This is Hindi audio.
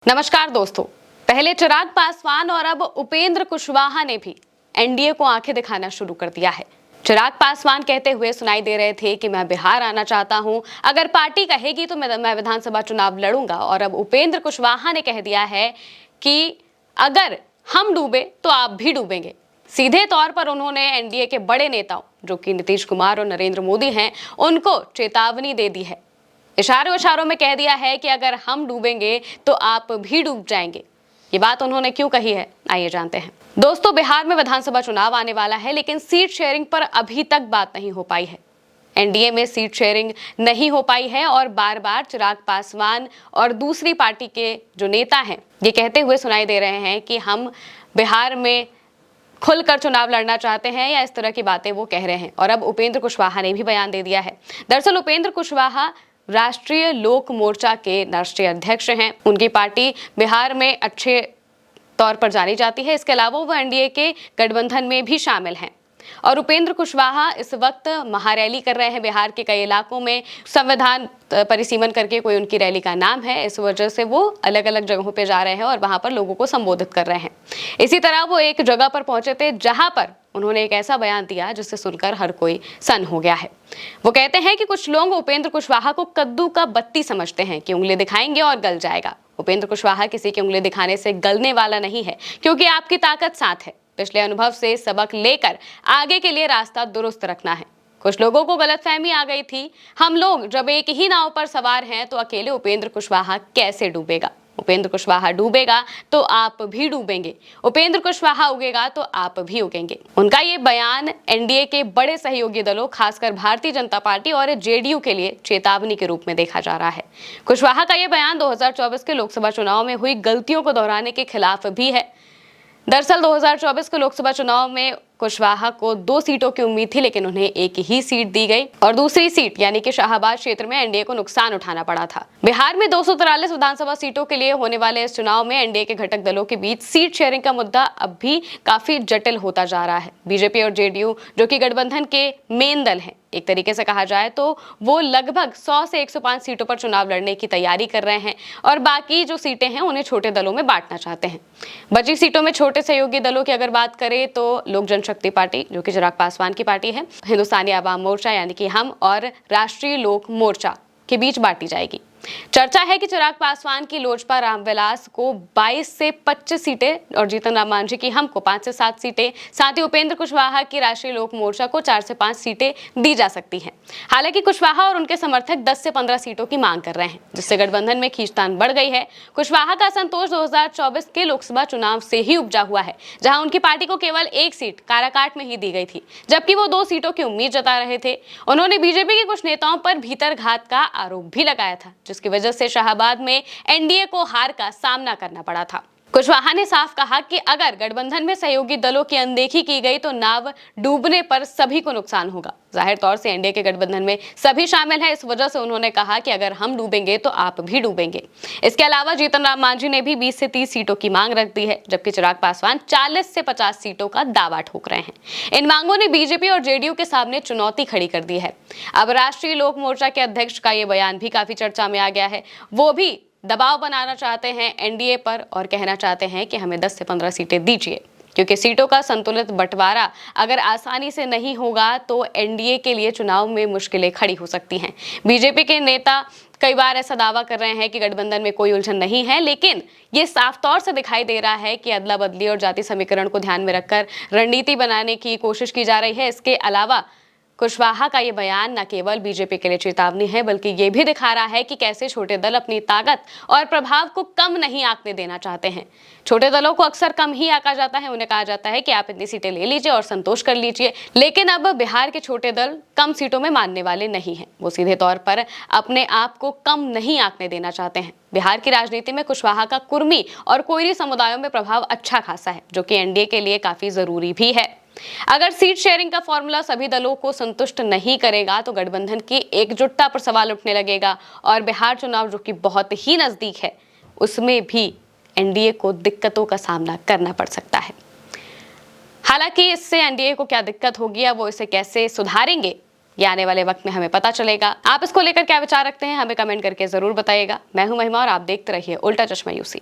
नमस्कार दोस्तों। पहले चिराग पासवान और अब उपेंद्र कुशवाहा ने भी एनडीए को आंखें दिखाना शुरू कर दिया है। चिराग पासवान कहते हुए सुनाई दे रहे थे कि मैं बिहार आना चाहता हूं, अगर पार्टी कहेगी तो मैं विधानसभा चुनाव लड़ूंगा। और अब उपेंद्र कुशवाहा ने कह दिया है कि अगर हम डूबे तो आप भी डूबेंगे। सीधे तौर पर उन्होंने एनडीए के बड़े नेताओं जो कि नीतीश कुमार और नरेंद्र मोदी हैं, उनको चेतावनी दे दी है। इशारों इशारों में कह दिया है कि अगर हम डूबेंगे तो आप भी डूब जाएंगे। ये बात उन्होंने क्यों कही है, आइए जानते हैं। दोस्तों, बिहार में विधानसभा चुनाव आने वाला है, लेकिन सीट शेयरिंग पर अभी तक बात नहीं हो पाई है। एनडीए में सीट शेयरिंग नहीं हो पाई है और बार बार चिराग पासवान और दूसरी पार्टी के जो नेता हैं ये कहते हुए सुनाई दे रहे हैं कि हम बिहार में खुलकर चुनाव लड़ना चाहते हैं, या इस तरह की बातें वो कह रहे हैं। और अब उपेंद्र कुशवाहा ने भी बयान दे दिया है। दरअसल उपेंद्र कुशवाहा राष्ट्रीय लोक मोर्चा के राष्ट्रीय अध्यक्ष हैं। उनकी पार्टी बिहार में अच्छे तौर पर जानी जाती है। इसके अलावा वो एनडीए के गठबंधन में भी शामिल हैं। और उपेंद्र कुशवाहा इस वक्त महारैली कर रहे हैं बिहार के कई इलाकों में। संविधान परिसीमन करके कोई उनकी रैली का नाम है, इस वजह से वो अलग अलग जगहों पे जा रहे हैं और वहां पर लोगों को संबोधित कर रहे हैं। इसी तरह वो एक जगह पर पहुंचे थे जहां पर उन्होंने एक ऐसा बयान दिया जिससे सुनकर हर कोई सन्न हो गया है। वो कहते हैं कि कुछ लोग उपेंद्र कुशवाहा को कद्दू का बत्ती समझते हैं कि उंगली दिखाएंगे और गल जाएगा। उपेंद्र कुशवाहा किसी की उंगली दिखाने से गलने वाला नहीं है, क्योंकि आपकी ताकत साथ है। पिछले अनुभव से सबक लेकर आगे के लिए रास्ता दुरुस्त रखना है। कुछ लोगों को गलतफहमी आ गई थी, हम लोग जब एक ही नाव पर सवार हैं तो अकेले उपेंद्र कुशवाहा कैसे डूबेगा। उपेंद्र कुशवाहा डूबेगा तो आप भी डूबेंगे, उपेंद्र कुशवाहा उगेगा तो आप भी उगेंगे। उनका ये बयान एनडीए के बड़े सहयोगी दलों, खासकर भारतीय जनता पार्टी और जेडीयू के लिए चेतावनी के रूप में देखा जा रहा है। कुशवाहा का ये बयान 2024 के लोकसभा चुनाव में हुई गलतियों को दोहराने के खिलाफ भी है। दरअसल 2024 के लोकसभा चुनाव में कुशवाहा को 2 सीटों की उम्मीद थी, लेकिन उन्हें एक ही सीट दी गई और दूसरी सीट यानी कि शाहबाद क्षेत्र में एनडीए को नुकसान उठाना पड़ा था। बिहार में 243 विधानसभा सीटों के लिए होने वाले इस चुनाव में एनडीए के घटक दलों के बीच सीट शेयरिंग का मुद्दा अब भी काफी जटिल होता जा रहा है। बीजेपी और जेडीयू जो कि गठबंधन के मेन दल हैं, एक तरीके से कहा जाए तो वो लगभग 100 से 105 सीटों पर चुनाव लड़ने की तैयारी कर रहे हैं और बाकी जो सीटें हैं उन्हें छोटे दलों में बांटना चाहते हैं। बची सीटों में छोटे सहयोगी दलों की अगर बात करें तो लोक जनशक्ति पार्टी जो कि चिराग पासवान की पार्टी है, हिंदुस्तानी आवाम मोर्चा यानी कि हम और राष्ट्रीय लोक मोर्चा के बीच बांटी जाएगी। चर्चा है कि चिराग पासवान की लोजपा रामविलास को 22 से 25 सीटें और जीतन राम मांझी की हमको 5 से 7 सीटें, साथ ही उपेंद्र कुशवाहा की राष्ट्रीय लोक मोर्चा को 4 से 5 सीटें दी जा सकती हैं। हालांकि कुशवाहा और उनके समर्थक 10 से 15 सीटों की मांग कर रहे हैं, जिससे गठबंधन में खींचतान बढ़ गई है। कुशवाहा का असंतोष 2024 के लोकसभा चुनाव से ही उपजा हुआ है, जहां उनकी पार्टी को केवल 1 सीट काराकाट में ही दी गई थी, जबकि वो 2 सीटों की उम्मीद जता रहे थे। उन्होंने बीजेपी के कुछ नेताओं पर भीतरघात का आरोप भी लगाया था, जिसकी वजह से शाहबाद में एनडीए को हार का सामना करना पड़ा था। कुशवाहा ने साफ कहा कि अगर गठबंधन में सहयोगी दलों की अनदेखी की गई तो नाव डूबने पर सभी को नुकसान होगा। जाहिर तौर से एनडीए के गठबंधन में सभी शामिल हैं, इस वजह से उन्होंने कहा कि अगर हम डूबेंगे तो आप भी डूबेंगे। इसके अलावा जीतन राम मांझी ने भी 20 से 30 सीटों की मांग रख दी है, जबकि चिराग पासवान 40 से 50 सीटों का दावा ठोक रहे हैं। इन मांगों ने बीजेपी और जेडीयू के सामने चुनौती खड़ी कर दी है। अब राष्ट्रीय लोक मोर्चा के अध्यक्ष का ये बयान भी काफी चर्चा में आ गया है। वो भी दबाव बनाना चाहते हैं एनडीए पर और कहना चाहते हैं कि हमें 10 से 15 सीटें दीजिए, क्योंकि सीटों का संतुलित बंटवारा अगर आसानी से नहीं होगा तो एनडीए के लिए चुनाव में मुश्किलें खड़ी हो सकती हैं। बीजेपी के नेता कई बार ऐसा दावा कर रहे हैं कि गठबंधन में कोई उलझन नहीं है, लेकिन ये साफ तौर से दिखाई दे रहा है कि अदला बदली और जाति समीकरण को ध्यान में रखकर रणनीति बनाने की कोशिश की जा रही है। इसके अलावा कुशवाहा का ये बयान न केवल बीजेपी के लिए चेतावनी है, बल्कि ये भी दिखा रहा है कि कैसे छोटे दल अपनी ताकत और प्रभाव को कम नहीं आंकने देना चाहते हैं। छोटे दलों को अक्सर कम ही आंका जाता है, उन्हें कहा जाता है कि आप इतनी सीटें ले लीजिए और संतोष कर लीजिए, लेकिन अब बिहार के छोटे दल कम सीटों में मानने वाले नहीं हैं। वो सीधे तौर पर अपने आप को कम नहीं आंकने देना चाहते हैं। बिहार की राजनीति में कुशवाहा का कुर्मी और कोयरी समुदायों में प्रभाव अच्छा खासा है, जो कि एनडीए के लिए काफी जरूरी भी है। अगर सीट शेयरिंग का फॉर्मूला सभी दलों को संतुष्ट नहीं करेगा तो गठबंधन की एकजुटता पर सवाल उठने लगेगा और बिहार चुनाव जो कि बहुत ही नजदीक है, उसमें भी एनडीए को दिक्कतों का सामना करना पड़ सकता है। हालांकि इससे एनडीए को क्या दिक्कत होगी या वो इसे कैसे सुधारेंगे, ये आने वाले वक्त में हमें पता चलेगा। आप इसको लेकर क्या विचार रखते हैं हमें कमेंट करके जरूर बताइएगा। मैं हूं महिमा और आप देखते रहिए उल्टा चश्मा यूसी।